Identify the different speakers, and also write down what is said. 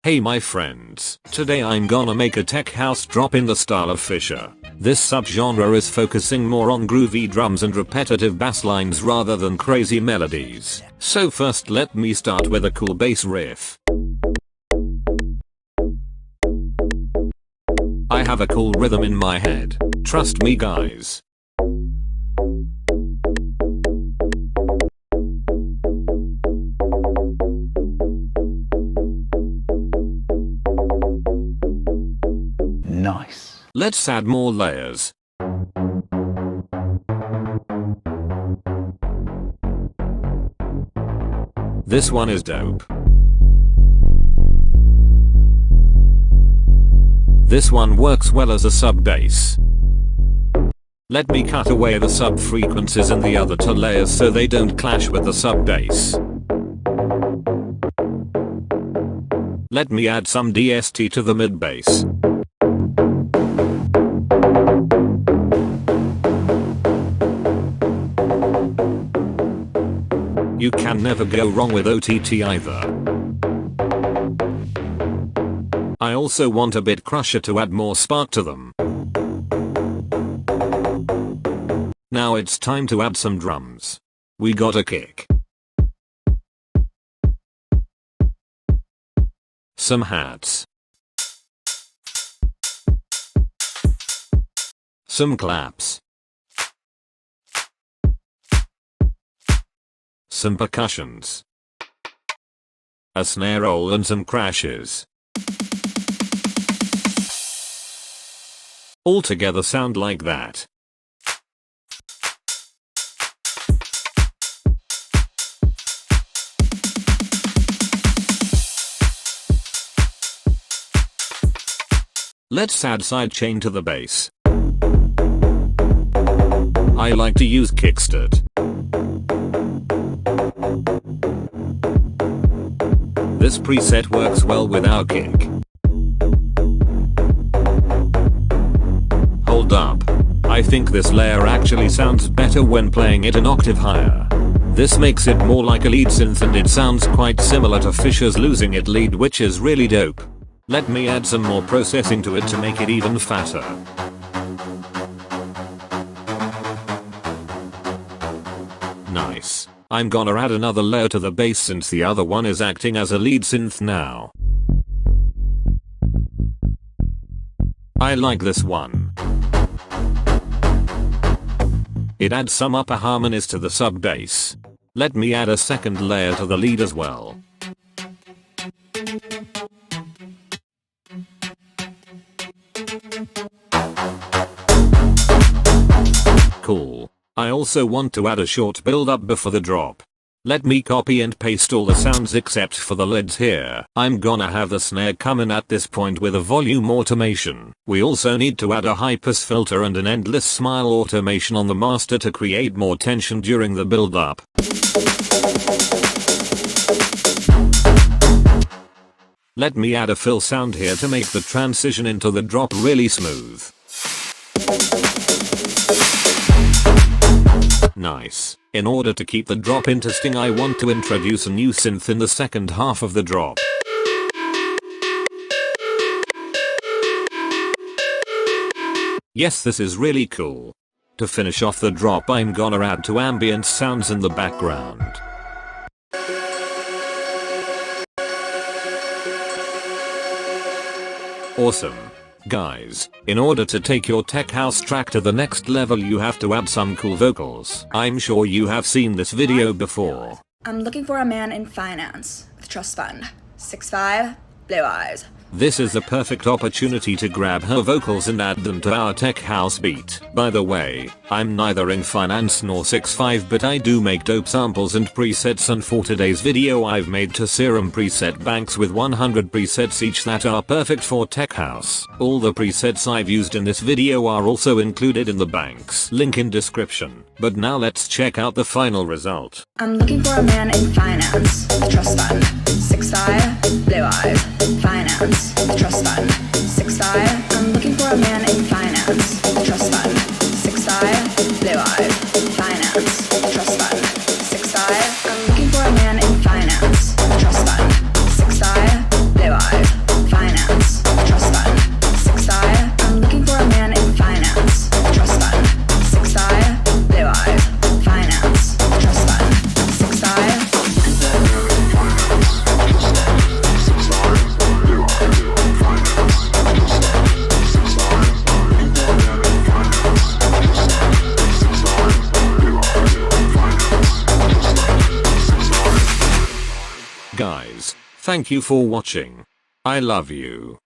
Speaker 1: Hey my friends, today I'm gonna make a tech house drop in the style of Fisher. This subgenre is focusing more on groovy drums and repetitive bass lines rather than crazy melodies. So first let me start with a cool bass riff. I have a cool rhythm in my head, trust me guys.
Speaker 2: Nice.
Speaker 1: Let's add more layers. This one is dope. This one works well as a sub bass. Let me cut away the sub frequencies in the other two layers so they don't clash with the sub bass. Let me add some DST to the mid bass. You can never go wrong with OTT either. I also want a bit crusher to add more spark to them. Now it's time to add some drums. We got a kick. Some hats. Some claps. Some percussions. A snare roll and some crashes. All together sound like that. Let's add sidechain to the bass. I like to use kickstart. This preset works well with our kick. Hold up. I think this layer actually sounds better when playing it an octave higher. This makes it more like a lead synth and it sounds quite similar to Fisher's Losing It lead, which is really dope. Let me add some more processing to it to make it even fatter. Nice. I'm gonna add another layer to the bass since the other one is acting as a lead synth now. I like this one. It adds some upper harmonies to the sub bass. Let me add a second layer to the lead as well. Cool. I also want to add a short build-up before the drop. Let me copy and paste all the sounds except for the leads here. I'm gonna have the snare come in at this point with a volume automation. We also need to add a high-pass filter and an endless smile automation on the master to create more tension during the build-up. Let me add a fill sound here to make the transition into the drop really smooth. Nice. In order to keep the drop interesting, I want to introduce a new synth in the second half of the drop. Yes, this is really cool. To finish off the drop, I'm gonna add two ambient sounds in the background. Awesome. Guys, in order to take your tech house track to the next level, you have to add some cool vocals. I'm sure you have seen this video before.
Speaker 3: I'm looking for a man in finance with trust fund. 6'5", blue eyes.
Speaker 1: This is the perfect opportunity to grab her vocals and add them to our tech house beat. By the way, I'm neither in finance nor 6'5", but I do make dope samples and presets, and for today's video I've made two serum preset banks with 100 presets each that are perfect for tech house. All the presets I've used in this video are also included in the banks, link in description. But now let's check out the final result.
Speaker 3: I'm looking for a man in finance with trust fund. 6'5", blue eyes. Finance with trust fund. 6'5", I'm looking for a man in finance with trust fund. 6'5", blue eyes. Finance with trust fund. 6'5", I'm looking for a man in finance with trust fund. 6'5", blue eyes.
Speaker 1: guys, thank you for watching. I love you.